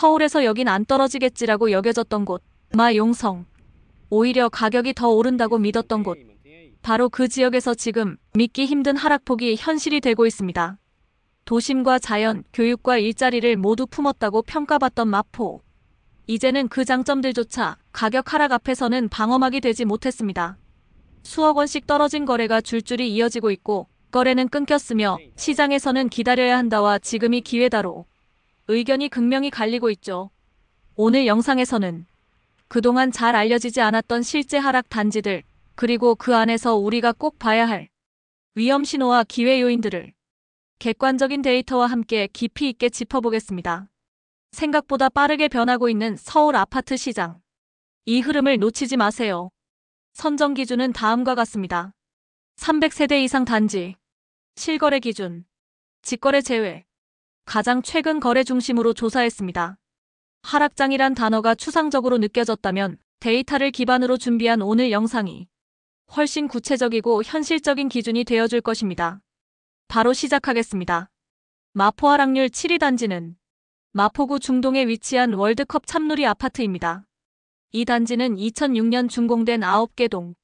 서울에서 여긴 안 떨어지겠지라고 여겨졌던 곳, 마용성. 오히려 가격이 더 오른다고 믿었던 곳. 바로 그 지역에서 지금 믿기 힘든 하락폭이 현실이 되고 있습니다. 도심과 자연, 교육과 일자리를 모두 품었다고 평가받던 마포. 이제는 그 장점들조차 가격 하락 앞에서는 방어막이 되지 못했습니다. 수억 원씩 떨어진 거래가 줄줄이 이어지고 있고 거래는 끊겼으며 시장에서는 기다려야 한다와 지금이 기회다로 의견이 극명히 갈리고 있죠. 오늘 영상에서는 그동안 잘 알려지지 않았던 실제 하락 단지들, 그리고 그 안에서 우리가 꼭 봐야 할 위험 신호와 기회 요인들을 객관적인 데이터와 함께 깊이 있게 짚어보겠습니다. 생각보다 빠르게 변하고 있는 서울 아파트 시장. 이 흐름을 놓치지 마세요. 선정 기준은 다음과 같습니다. 300세대 이상 단지, 실거래 기준, 직거래 제외, 가장 최근 거래 중심으로 조사했습니다. 하락장이란 단어가 추상적으로 느껴졌다면 데이터를 기반으로 준비한 오늘 영상이 훨씬 구체적이고 현실적인 기준이 되어줄 것입니다. 바로 시작하겠습니다. 마포 하락률 7위 단지는 마포구 중동에 위치한 월드컵 참누리 아파트입니다. 이 단지는 2006년 준공된 9개 동,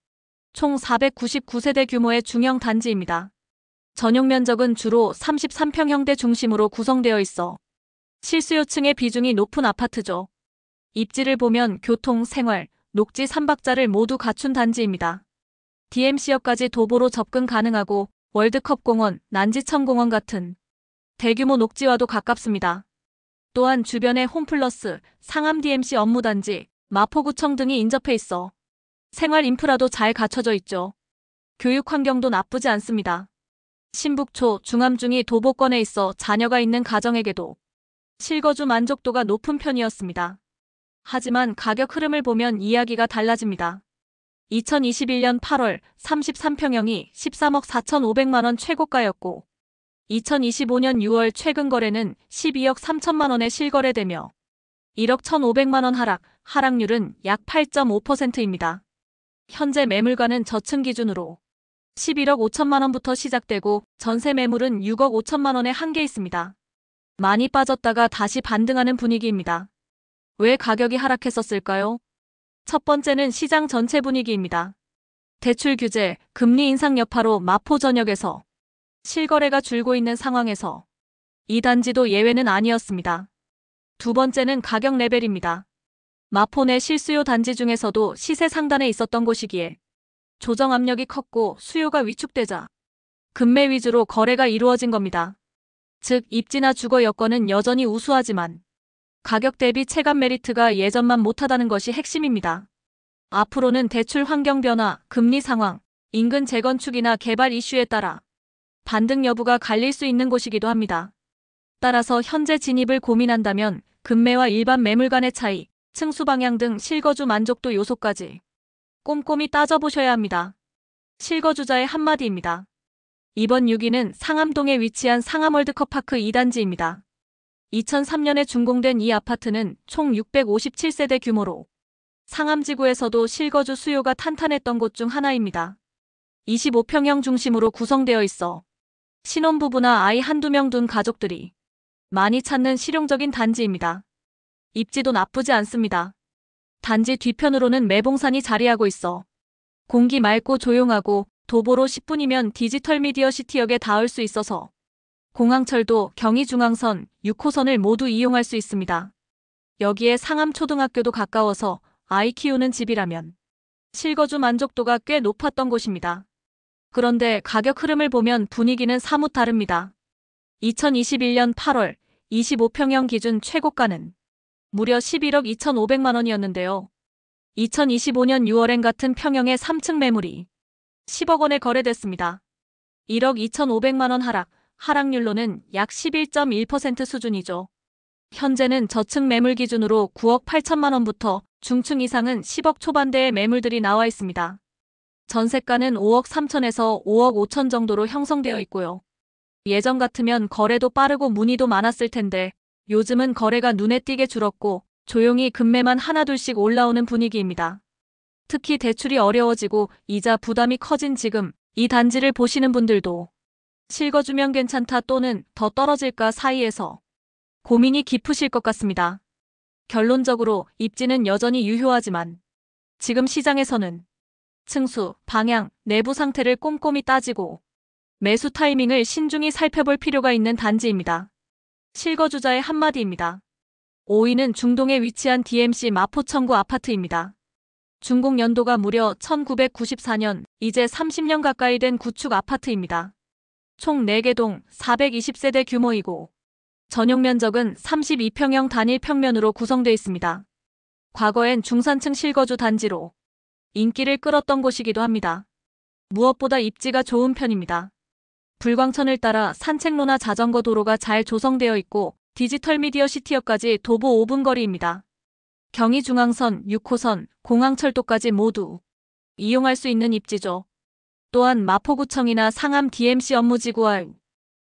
총 499세대 규모의 중형 단지입니다. 전용 면적은 주로 33평형대 중심으로 구성되어 있어 실수요층의 비중이 높은 아파트죠. 입지를 보면 교통, 생활, 녹지 3박자를 모두 갖춘 단지입니다. DMC역까지 도보로 접근 가능하고 월드컵 공원, 난지청 공원 같은 대규모 녹지와도 가깝습니다. 또한 주변에 홈플러스, 상암 DMC 업무단지, 마포구청 등이 인접해 있어 생활 인프라도 잘 갖춰져 있죠. 교육 환경도 나쁘지 않습니다. 신북초, 중암중이 도보권에 있어 자녀가 있는 가정에게도 실거주 만족도가 높은 편이었습니다. 하지만 가격 흐름을 보면 이야기가 달라집니다. 2021년 8월 33평형이 13억 4,500만원 최고가였고 2025년 6월 최근 거래는 12억 3천만원에 실거래되며 1억 1,500만원 하락률은 약 8.5%입니다. 현재 매물가는 저층 기준으로 11억 5천만원부터 시작되고 전세 매물은 6억 5천만원에 한계 있습니다. 많이 빠졌다가 다시 반등하는 분위기입니다. 왜 가격이 하락했었을까요? 첫 번째는 시장 전체 분위기입니다. 대출 규제, 금리 인상 여파로 마포 전역에서 실거래가 줄고 있는 상황에서 이 단지도 예외는 아니었습니다. 두 번째는 가격 레벨입니다. 마포 내 실수요 단지 중에서도 시세 상단에 있었던 곳이기에 조정 압력이 컸고 수요가 위축되자 급매 위주로 거래가 이루어진 겁니다. 즉 입지나 주거 여건은 여전히 우수하지만 가격 대비 체감 메리트가 예전만 못하다는 것이 핵심입니다. 앞으로는 대출 환경 변화, 금리 상황, 인근 재건축이나 개발 이슈에 따라 반등 여부가 갈릴 수 있는 곳이기도 합니다. 따라서 현재 진입을 고민한다면 급매와 일반 매물 간의 차이, 층수 방향 등 실거주 만족도 요소까지 꼼꼼히 따져보셔야 합니다. 실거주자의 한마디입니다. 이번 6위는 상암동에 위치한 상암월드컵파크 2단지입니다. 2003년에 준공된 이 아파트는 총 657세대 규모로 상암지구에서도 실거주 수요가 탄탄했던 곳 중 하나입니다. 25평형 중심으로 구성되어 있어 신혼부부나 아이 한두 명 둔 가족들이 많이 찾는 실용적인 단지입니다. 입지도 나쁘지 않습니다. 단지 뒤편으로는 매봉산이 자리하고 있어 공기 맑고 조용하고 도보로 10분이면 디지털 미디어 시티역에 닿을 수 있어서 공항철도, 경의중앙선, 6호선을 모두 이용할 수 있습니다. 여기에 상암초등학교도 가까워서 아이 키우는 집이라면 실거주 만족도가 꽤 높았던 곳입니다. 그런데 가격 흐름을 보면 분위기는 사뭇 다릅니다. 2021년 8월 25평형 기준 최고가는 무려 11억 2,500만원이었는데요. 2025년 6월엔 같은 평형의 3층 매물이 10억 원에 거래됐습니다. 1억 2,500만원 하락률로는 약 11.1% 수준이죠. 현재는 저층 매물 기준으로 9억 8천만원부터 중층 이상은 10억 초반대의 매물들이 나와 있습니다. 전세가는 5억 3천에서 5억 5천 정도로 형성되어 있고요. 예전 같으면 거래도 빠르고 문의도 많았을 텐데 요즘은 거래가 눈에 띄게 줄었고 조용히 급매만 하나둘씩 올라오는 분위기입니다. 특히 대출이 어려워지고 이자 부담이 커진 지금 이 단지를 보시는 분들도 실거주면 괜찮다 또는 더 떨어질까 사이에서 고민이 깊으실 것 같습니다. 결론적으로 입지는 여전히 유효하지만 지금 시장에서는 층수, 방향, 내부 상태를 꼼꼼히 따지고 매수 타이밍을 신중히 살펴볼 필요가 있는 단지입니다. 실거주자의 한마디입니다. 5위는 중동에 위치한 DMC 마포청구 아파트입니다. 준공 연도가 무려 1994년, 이제 30년 가까이 된 구축 아파트입니다. 총 4개 동 420세대 규모이고 전용 면적은 32평형 단일 평면으로 구성되어 있습니다. 과거엔 중산층 실거주 단지로 인기를 끌었던 곳이기도 합니다. 무엇보다 입지가 좋은 편입니다. 불광천을 따라 산책로나 자전거 도로가 잘 조성되어 있고 디지털 미디어 시티역까지 도보 5분 거리입니다. 경의중앙선, 6호선, 공항철도까지 모두 이용할 수 있는 입지죠. 또한 마포구청이나 상암 DMC 업무지구와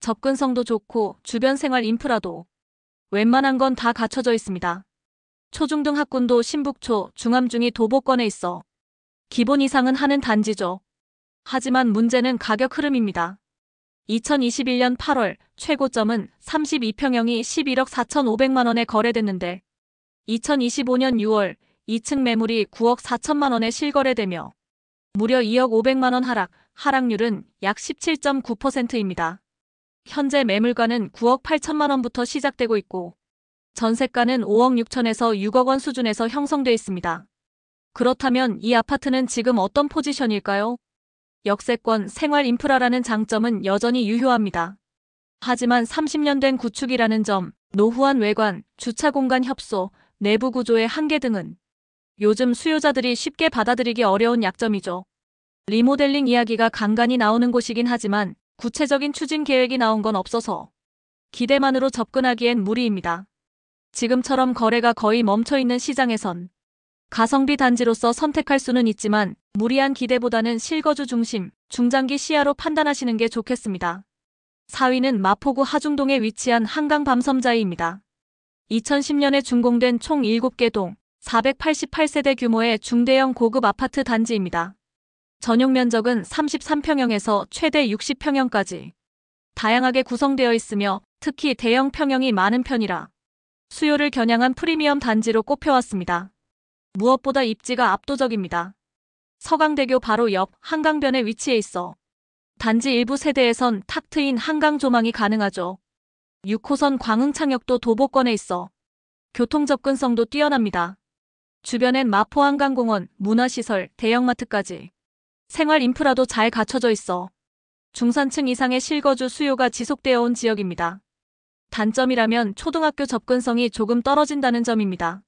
접근성도 좋고 주변 생활 인프라도 웬만한 건 다 갖춰져 있습니다. 초중등 학군도 신북초, 중암중이 도보권에 있어 기본 이상은 하는 단지죠. 하지만 문제는 가격 흐름입니다. 2021년 8월 최고점은 32평형이 11억 4,500만 원에 거래됐는데 2025년 6월 2층 매물이 9억 4천만 원에 실거래되며 무려 2억 500만 원 하락률은 약 17.9%입니다. 현재 매물가는 9억 8천만 원부터 시작되고 있고 전세가는 5억 6천에서 6억 원 수준에서 형성돼 있습니다. 그렇다면 이 아파트는 지금 어떤 포지션일까요? 역세권, 생활 인프라라는 장점은 여전히 유효합니다. 하지만 30년 된 구축이라는 점, 노후한 외관, 주차 공간 협소, 내부 구조의 한계 등은 요즘 수요자들이 쉽게 받아들이기 어려운 약점이죠. 리모델링 이야기가 간간히 나오는 곳이긴 하지만 구체적인 추진 계획이 나온 건 없어서 기대만으로 접근하기엔 무리입니다. 지금처럼 거래가 거의 멈춰있는 시장에선 가성비 단지로서 선택할 수는 있지만 무리한 기대보다는 실거주 중심, 중장기 시야로 판단하시는 게 좋겠습니다. 4위는 마포구 하중동에 위치한 한강 밤섬자이입니다. 2010년에 준공된 총 7개 동 488세대 규모의 중대형 고급 아파트 단지입니다. 전용 면적은 33평형에서 최대 60평형까지 다양하게 구성되어 있으며 특히 대형 평형이 많은 편이라 수요를 겨냥한 프리미엄 단지로 꼽혀왔습니다. 무엇보다 입지가 압도적입니다. 서강대교 바로 옆 한강변에 위치해 있어 단지 일부 세대에선 탁 트인 한강 조망이 가능하죠. 6호선 광흥창역도 도보권에 있어 교통 접근성도 뛰어납니다. 주변엔 마포 한강공원, 문화시설, 대형마트까지 생활 인프라도 잘 갖춰져 있어 중산층 이상의 실거주 수요가 지속되어 온 지역입니다. 단점이라면 초등학교 접근성이 조금 떨어진다는 점입니다.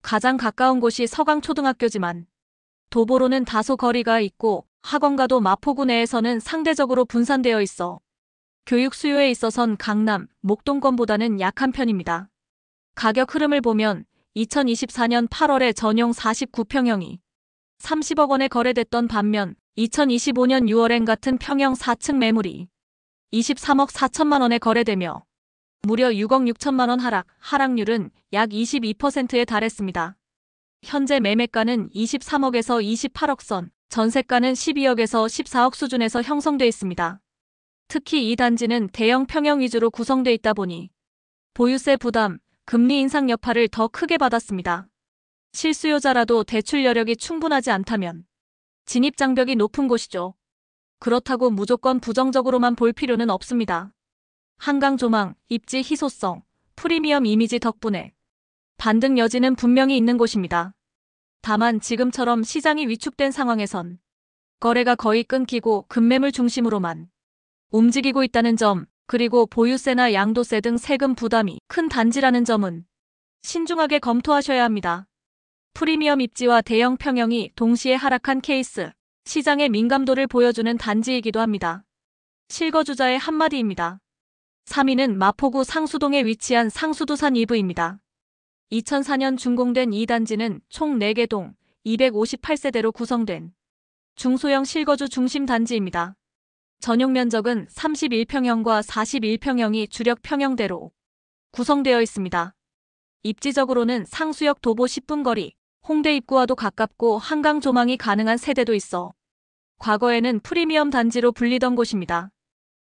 가장 가까운 곳이 서강초등학교지만 도보로는 다소 거리가 있고 학원가도 마포구 내에서는 상대적으로 분산되어 있어 교육 수요에 있어선 강남, 목동권보다는 약한 편입니다. 가격 흐름을 보면 2024년 8월에 전용 49평형이 30억 원에 거래됐던 반면 2025년 6월엔 같은 평형 4층 매물이 23억 4천만 원에 거래되며 무려 6억 6천만 원 하락률은 약 22%에 달했습니다. 현재 매매가는 23억에서 28억 선, 전세가는 12억에서 14억 수준에서 형성돼 있습니다. 특히 이 단지는 대형 평형 위주로 구성돼 있다 보니 보유세 부담, 금리 인상 여파를 더 크게 받았습니다. 실수요자라도 대출 여력이 충분하지 않다면 진입 장벽이 높은 곳이죠. 그렇다고 무조건 부정적으로만 볼 필요는 없습니다. 한강 조망, 입지 희소성, 프리미엄 이미지 덕분에 반등 여지는 분명히 있는 곳입니다. 다만 지금처럼 시장이 위축된 상황에선 거래가 거의 끊기고 급매물 중심으로만 움직이고 있다는 점, 그리고 보유세나 양도세 등 세금 부담이 큰 단지라는 점은 신중하게 검토하셔야 합니다. 프리미엄 입지와 대형 평형이 동시에 하락한 케이스, 시장의 민감도를 보여주는 단지이기도 합니다. 실거주자의 한마디입니다. 3위는 마포구 상수동에 위치한 상수두산 2부입니다. 2004년 준공된 이 단지는 총 4개 동 258세대로 구성된 중소형 실거주 중심 단지입니다. 전용 면적은 31평형과 41평형이 주력 평형대로 구성되어 있습니다. 입지적으로는 상수역 도보 10분 거리, 홍대 입구와도 가깝고 한강 조망이 가능한 세대도 있어 과거에는 프리미엄 단지로 불리던 곳입니다.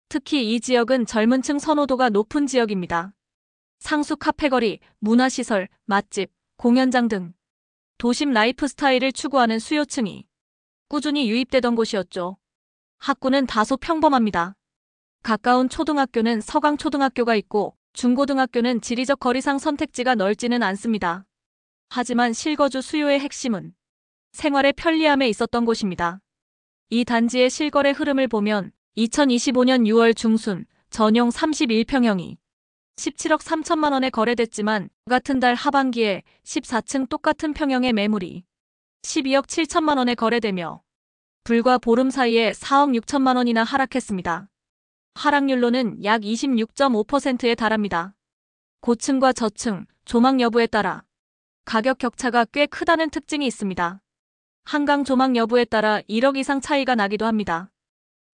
특히 이 지역은 젊은 층 선호도가 높은 지역입니다. 상수 카페거리, 문화시설, 맛집, 공연장 등 도심 라이프 스타일을 추구하는 수요층이 꾸준히 유입되던 곳이었죠. 학구는 다소 평범합니다. 가까운 초등학교는 서강초등학교가 있고 중고등학교는 지리적 거리상 선택지가 넓지는 않습니다. 하지만 실거주 수요의 핵심은 생활의 편리함에 있었던 곳입니다. 이 단지의 실거래 흐름을 보면 2025년 6월 중순 전용 31평형이 17억 3천만 원에 거래됐지만 같은 달 하반기에 14층 똑같은 평형의 매물이 12억 7천만 원에 거래되며 불과 보름 사이에 4억 6천만 원이나 하락했습니다. 하락률로는 약 26.5%에 달합니다. 고층과 저층, 조망 여부에 따라 가격 격차가 꽤 크다는 특징이 있습니다. 한강 조망 여부에 따라 1억 이상 차이가 나기도 합니다.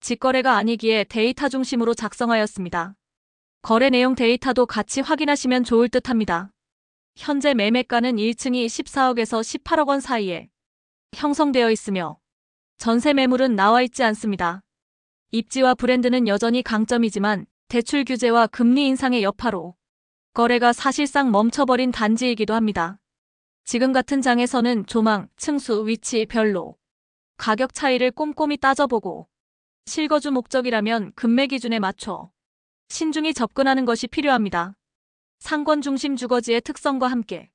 직거래가 아니기에 데이터 중심으로 작성하였습니다. 거래 내용 데이터도 같이 확인하시면 좋을 듯합니다. 현재 매매가는 1층이 14억에서 18억 원 사이에 형성되어 있으며 전세 매물은 나와 있지 않습니다. 입지와 브랜드는 여전히 강점이지만 대출 규제와 금리 인상의 여파로 거래가 사실상 멈춰버린 단지이기도 합니다. 지금 같은 장에서는 조망, 층수, 위치, 별로 가격 차이를 꼼꼼히 따져보고 실거주 목적이라면 금매 기준에 맞춰 신중히 접근하는 것이 필요합니다. 상권 중심 주거지의 특성과 함께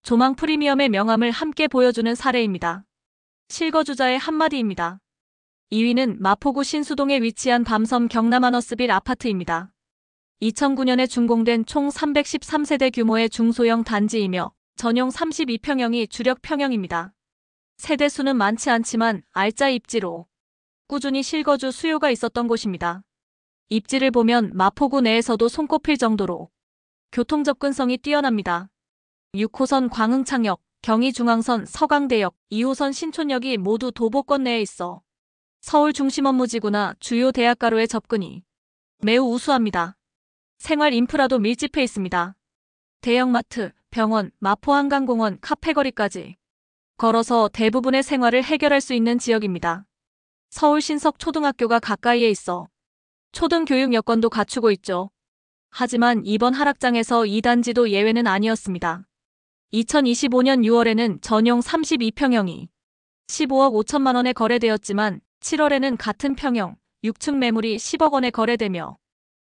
조망 프리미엄의 명암을 함께 보여주는 사례입니다. 실거주자의 한마디입니다. 2위는 마포구 신수동에 위치한 밤섬 경남아너스빌 아파트입니다. 2009년에 준공된 총 313세대 규모의 중소형 단지이며 전용 32평형이 주력 평형입니다. 세대수는 많지 않지만 알짜 입지로 꾸준히 실거주 수요가 있었던 곳입니다. 입지를 보면 마포구 내에서도 손꼽힐 정도로 교통 접근성이 뛰어납니다. 6호선 광흥창역, 경의중앙선, 서강대역, 2호선 신촌역이 모두 도보권 내에 있어 서울 중심 업무지구나 주요 대학가로의 접근이 매우 우수합니다. 생활 인프라도 밀집해 있습니다. 대형마트, 병원, 마포한강공원, 카페거리까지 걸어서 대부분의 생활을 해결할 수 있는 지역입니다. 서울 신석초등학교가 가까이에 있어 초등교육 여건도 갖추고 있죠. 하지만 이번 하락장에서 이 단지도 예외는 아니었습니다. 2025년 6월에는 전용 32평형이 15억 5천만 원에 거래되었지만 7월에는 같은 평형 6층 매물이 10억 원에 거래되며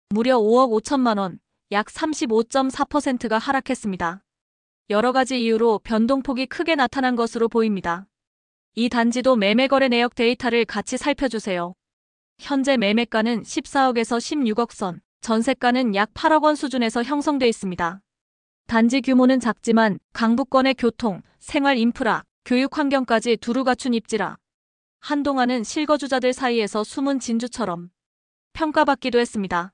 무려 5억 5천만 원, 약 35.4%가 하락했습니다. 여러 가지 이유로 변동폭이 크게 나타난 것으로 보입니다. 이 단지도 매매거래 내역 데이터를 같이 살펴주세요. 현재 매매가는 14억에서 16억 선, 전세가는 약 8억 원 수준에서 형성돼 있습니다. 단지 규모는 작지만 강북권의 교통, 생활 인프라, 교육 환경까지 두루 갖춘 입지라 한동안은 실거주자들 사이에서 숨은 진주처럼 평가받기도 했습니다.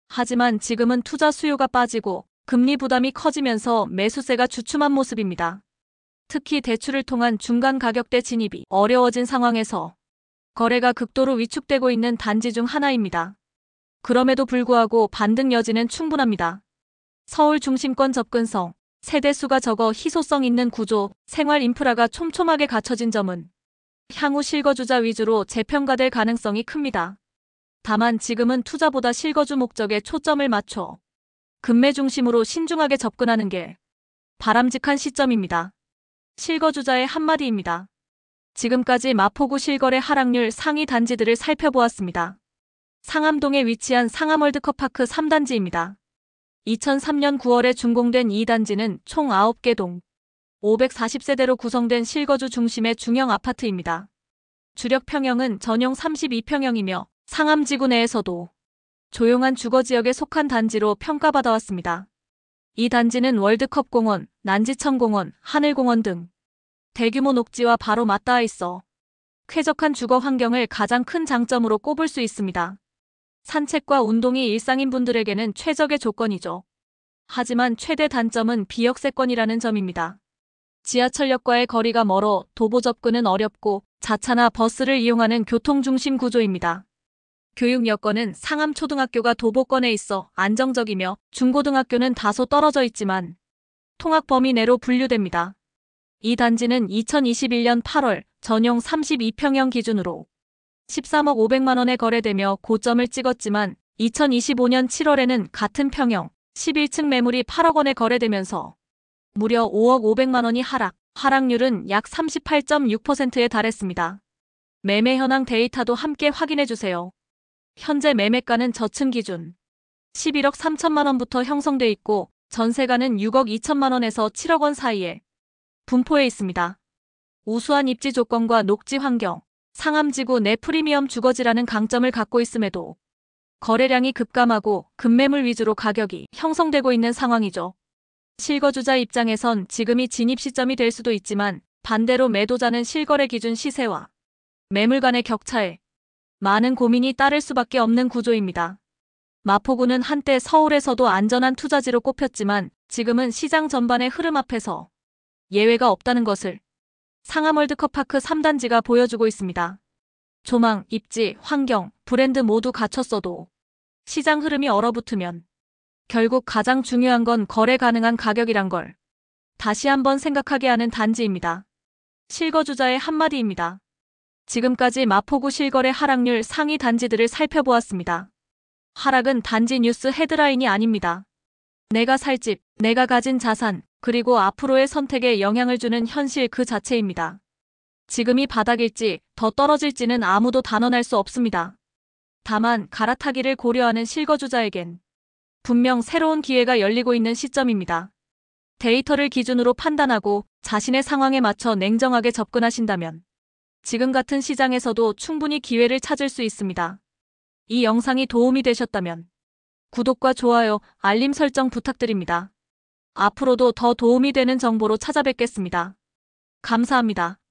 하지만 지금은 투자 수요가 빠지고 금리 부담이 커지면서 매수세가 주춤한 모습입니다. 특히 대출을 통한 중간 가격대 진입이 어려워진 상황에서 거래가 극도로 위축되고 있는 단지 중 하나입니다. 그럼에도 불구하고 반등 여지는 충분합니다. 서울 중심권 접근성, 세대수가 적어 희소성 있는 구조, 생활 인프라가 촘촘하게 갖춰진 점은 향후 실거주자 위주로 재평가될 가능성이 큽니다. 다만 지금은 투자보다 실거주 목적에 초점을 맞춰 금매 중심으로 신중하게 접근하는 게 바람직한 시점입니다. 실거주자의 한마디입니다. 지금까지 마포구 실거래 하락률 상위 단지들을 살펴보았습니다. 상암동에 위치한 상암월드컵파크 3단지입니다. 2003년 9월에 준공된 이 단지는 총 9개 동 540세대로 구성된 실거주 중심의 중형 아파트입니다. 주력 평형은 전용 32평형이며 상암지구 내에서도 조용한 주거지역에 속한 단지로 평가받아왔습니다. 이 단지는 월드컵공원, 난지천공원, 하늘공원 등 대규모 녹지와 바로 맞닿아 있어 쾌적한 주거 환경을 가장 큰 장점으로 꼽을 수 있습니다. 산책과 운동이 일상인 분들에게는 최적의 조건이죠. 하지만 최대 단점은 비역세권이라는 점입니다. 지하철역과의 거리가 멀어 도보 접근은 어렵고 자차나 버스를 이용하는 교통중심 구조입니다. 교육 여건은 상암초등학교가 도보권에 있어 안정적이며 중고등학교는 다소 떨어져 있지만 통학 범위 내로 분류됩니다. 이 단지는 2021년 8월 전용 32평형 기준으로 13억 500만 원에 거래되며 고점을 찍었지만 2025년 7월에는 같은 평형 11층 매물이 8억 원에 거래되면서 무려 5억 500만 원이 하락률은 약 38.6%에 달했습니다. 매매 현황 데이터도 함께 확인해주세요. 현재 매매가는 저층 기준 11억 3천만 원부터 형성돼 있고 전세가는 6억 2천만 원에서 7억 원 사이에 분포해 있습니다. 우수한 입지 조건과 녹지 환경, 상암지구 내 프리미엄 주거지라는 강점을 갖고 있음에도 거래량이 급감하고 급매물 위주로 가격이 형성되고 있는 상황이죠. 실거주자 입장에선 지금이 진입 시점이 될 수도 있지만 반대로 매도자는 실거래 기준 시세와 매물 간의 격차에 많은 고민이 따를 수밖에 없는 구조입니다. 마포구는 한때 서울에서도 안전한 투자지로 꼽혔지만 지금은 시장 전반의 흐름 앞에서 예외가 없다는 것을 상암월드컵파크 3단지가 보여주고 있습니다. 조망, 입지, 환경, 브랜드 모두 갖췄어도 시장 흐름이 얼어붙으면 결국 가장 중요한 건 거래 가능한 가격이란 걸 다시 한번 생각하게 하는 단지입니다. 실거주자의 한마디입니다. 지금까지 마포구 실거래 하락률 상위 단지들을 살펴보았습니다. 하락은 단지 뉴스 헤드라인이 아닙니다. 내가 살 집, 내가 가진 자산, 그리고 앞으로의 선택에 영향을 주는 현실 그 자체입니다. 지금이 바닥일지 더 떨어질지는 아무도 단언할 수 없습니다. 다만 갈아타기를 고려하는 실거주자에겐 분명 새로운 기회가 열리고 있는 시점입니다. 데이터를 기준으로 판단하고 자신의 상황에 맞춰 냉정하게 접근하신다면 지금 같은 시장에서도 충분히 기회를 찾을 수 있습니다. 이 영상이 도움이 되셨다면 구독과 좋아요, 알림 설정 부탁드립니다. 앞으로도 더 도움이 되는 정보로 찾아뵙겠습니다. 감사합니다.